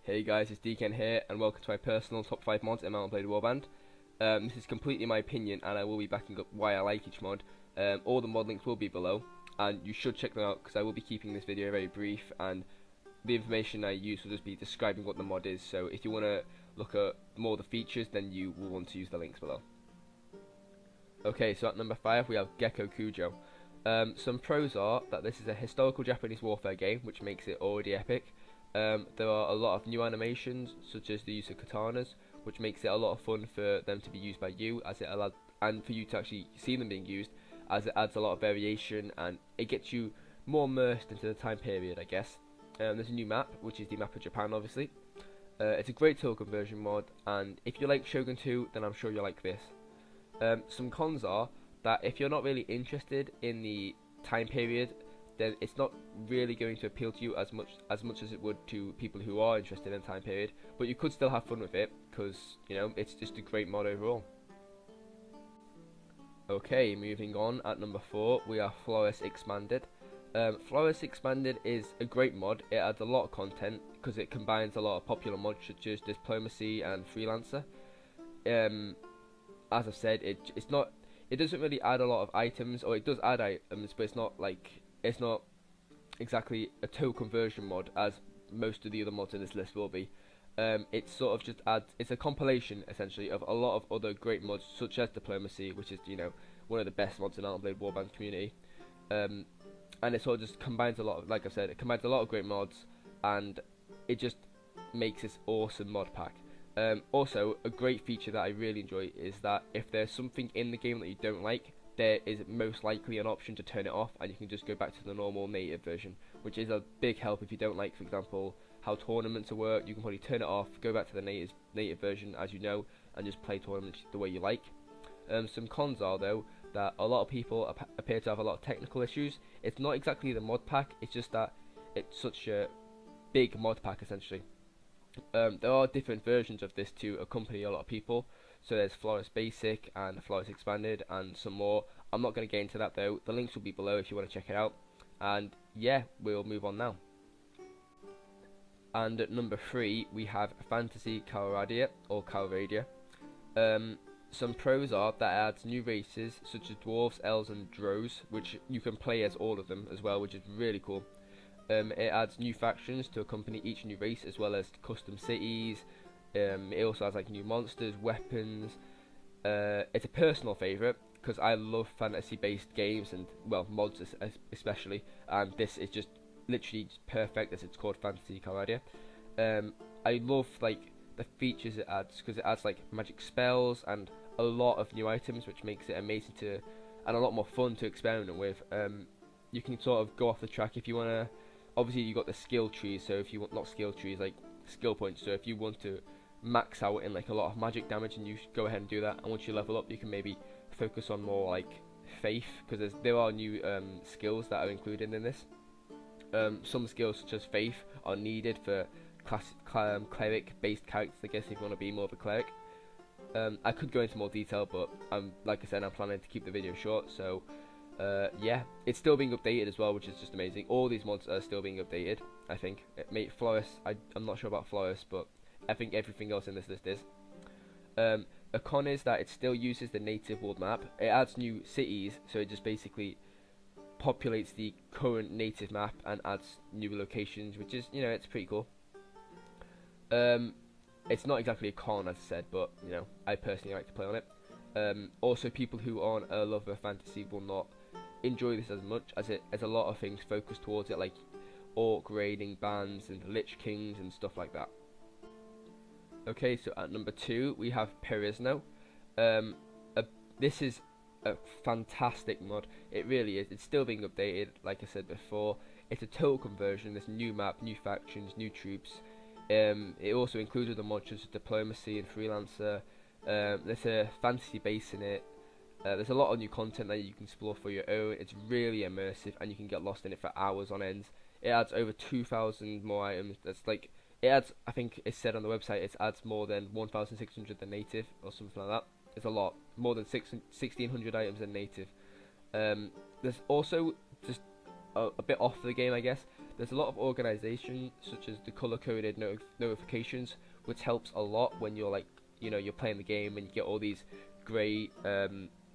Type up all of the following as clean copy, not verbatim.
Hey guys, it's Deacon here, and welcome to my personal top 5 mods in Mountain Blade Warband. This is completely my opinion, and I will be backing up why I like each mod. All the mod links will be below, and you should check them out, because I will be keeping this video very brief, and the information I use will just be describing what the mod is, so if you want to look at more of the features, then you will want to use the links below. Okay, so at number 5 we have Gecko Kujo. Some pros are that this is a historical Japanese warfare game, which makes it already epic. There are a lot of new animations, such as the use of katanas, which makes it a lot of fun for them to be used by you, as it allows, and for you to actually see them being used, as it adds a lot of variation and it gets you more immersed into the time period, I guess. There's a new map, which is the map of Japan, obviously. It's a great tool conversion mod, and if you like Shogun 2, then I'm sure you'll like this. Some cons are that if you're not really interested in the time period, then it's not really going to appeal to you as much as it would to people who are interested in time period, but you could still have fun with it, because, you know, it's just a great mod overall. Okay, moving on, at number 4 we have Flores Expanded. Flores Expanded is a great mod. It adds a lot of content, because it combines a lot of popular mods such as Diplomacy and Freelancer. As I've said, it doesn't really add a lot of items, or it does add items, but it's not exactly a total conversion mod as most of the other mods in this list will be. It sort of just adds, it's a compilation essentially of a lot of other great mods such as Diplomacy, which is, you know, one of the best mods in Mountain Blade Warband community. And it sort of just combines a lot of, like I said, it combines a lot of great mods, and it just makes this awesome mod pack. Also, a great feature that I really enjoy is that if there's something in the game that you don't like, there is most likely an option to turn it off, and you can just go back to the normal native version, which is a big help if you don't like, for example, how tournaments work. You can probably turn it off, go back to the native version as you know, and just play tournaments the way you like. Some cons are, though, that a lot of people appear to have a lot of technical issues. It's not exactly the mod pack, it's just that it's such a big mod pack essentially. There are different versions of this to accompany a lot of people. So there's Flores Basic and Flores Expanded and some more. I'm not going to get into that though. The links will be below if you want to check it out. And yeah, we'll move on now. And at number 3 we have Fantasy Calradia or Calradia. Some pros are that it adds new races such as dwarves, elves and drows, which you can play as all of them as well, which is really cool. It adds new factions to accompany each new race, as well as custom cities. It also has like new monsters, weapons. It's a personal favourite because I love fantasy based games and, well, mods especially, and this is just literally just perfect as it's called Fantasy Calradia. I love like the features it adds, because it adds like magic spells and a lot of new items, which makes it amazing to, and a lot more fun to experiment with. You can sort of go off the track if you want to. Obviously you got the skill trees, so if you want, not skill trees, like skill points, so if you want to max out in like a lot of magic damage, and you go ahead and do that, and once you level up you can maybe focus on more like faith, because there are new skills that are included in this. Some skills such as faith are needed for cleric based characters, I guess, if you want to be more of a cleric. I could go into more detail, but like I said, I'm planning to keep the video short, so yeah, it's still being updated as well, which is just amazing. All these mods are still being updated, I think. Flores, I'm not sure about Flores, but I think everything else in this list is. A con is that it still uses the native world map. It adds new cities, so it just basically populates the current native map and adds new locations, which is, you know, it's pretty cool. It's not exactly a con, as I said, but, you know, I personally like to play on it. Also, people who aren't a lover of fantasy will not enjoy this as much, as it has a lot of things focused towards it, like orc raiding bands and lich kings and stuff like that. Okay, so at number 2 we have Perisno. This is a fantastic mod. It really is. It's still being updated, like I said before. It's a total conversion. There's a new map, new factions, new troops. It also includes other mods such as Diplomacy and Freelancer. There's a fantasy base in it. There's a lot of new content that you can explore for your own. It's really immersive, and you can get lost in it for hours on end. It adds over 2,000 more items. That's like, it adds, I think it's said on the website, it adds more than 1,600 than native or something like that. It's a lot, more than 1,600 items than native. There's also just a bit off the game, I guess. There's a lot of organization, such as the color-coded notifications, which helps a lot when you're like, you're playing the game and you get all these great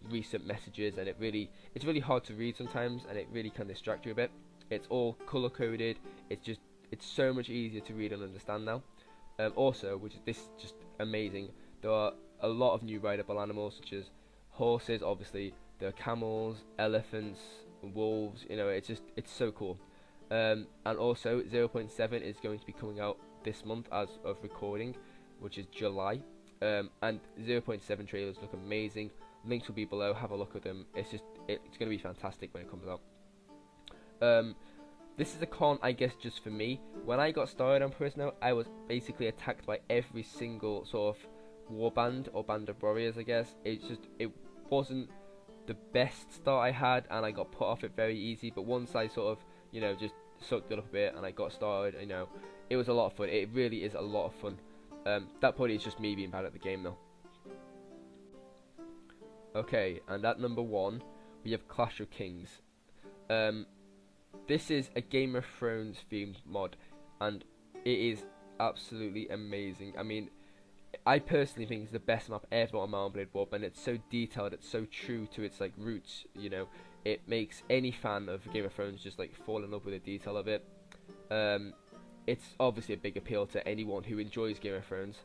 recent messages, and it's really hard to read sometimes, and it really can distract you a bit. It's all color-coded. It's so much easier to read and understand now. Also, which is just amazing, there are a lot of new rideable animals, such as horses. Obviously, there are camels, elephants, wolves. It's so cool. And also 0.7 is going to be coming out this month as of recording, which is July. And 0.7 trailers look amazing. Links will be below. Have a look at them. It's going to be fantastic when it comes out. This is a con, I guess, just for me. When I got started on Prisoner, I was basically attacked by every single sort of warband or band of warriors, I guess. It wasn't the best start I had, and I got put off it very easy. But once I sort of, just sucked it up a bit and I got started, it was a lot of fun. It really is a lot of fun. That probably is just me being bad at the game, though. Okay, and at number 1, we have Clash of Kings. This is a Game of Thrones themed mod, and it is absolutely amazing. I mean, I personally think it's the best map ever on Mount & Blade Warband. It's so detailed, it's so true to its like roots. It makes any fan of Game of Thrones just like fall in love with the detail of it. It's obviously a big appeal to anyone who enjoys Game of Thrones.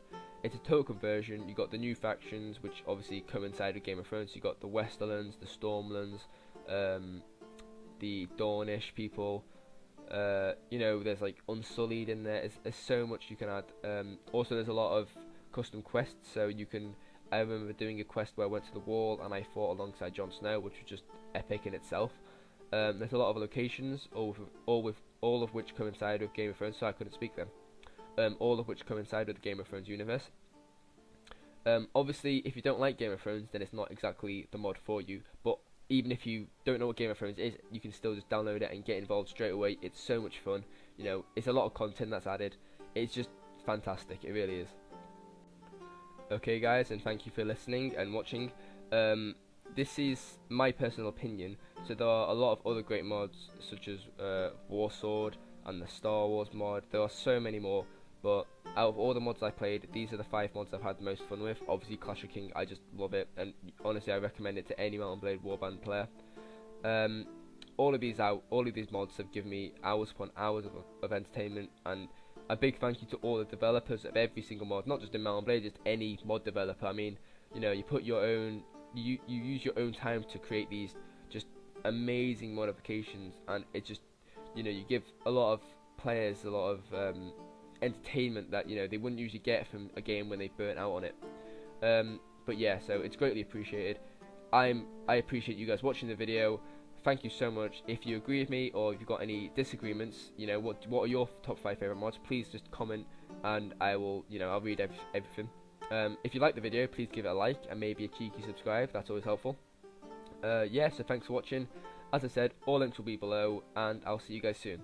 It's a total conversion. You got the new factions, which obviously coincide with Game of Thrones. You got the Westerlands, the Stormlands, the Dornish people. There's like Unsullied in there. There's so much you can add. Also, there's a lot of custom quests. So I remember doing a quest where I went to the wall and I fought alongside Jon Snow, which was just epic in itself. There's a lot of locations, all of which coincide with Game of Thrones, so I couldn't speak them. All of which coincide with the Game of Thrones universe. Obviously, if you don't like Game of Thrones, then it's not exactly the mod for you. But even if you don't know what Game of Thrones is, you can still just download it and get involved straight away. It's so much fun. It's a lot of content that's added. It's just fantastic. It really is. Okay, guys, and thank you for listening and watching. This is my personal opinion. So there are a lot of other great mods, such as Warsword and the Star Wars mod. There are so many more. But out of all the mods I played, these are the 5 mods I've had the most fun with. Obviously, Clash of King, I just love it, and honestly, I recommend it to any Mount & Blade Warband player. All of these mods have given me hours upon hours of entertainment, and a big thank you to all the developers of every single mod, not just in Mount & Blade, just any mod developer. I mean, you put your own, you use your own time to create these just amazing modifications, and it just, you give a lot of players a lot of entertainment that they wouldn't usually get from a game when they burnt out on it. But yeah, so it's greatly appreciated. I appreciate you guys watching the video. Thank you so much. If you agree with me or if you've got any disagreements, what are your top 5 favorite mods, please just comment and I will, I'll read everything. If you like the video, please give it a like and maybe a cheeky subscribe. That's always helpful. Yeah, so thanks for watching. As I said, all links will be below, and I'll see you guys soon.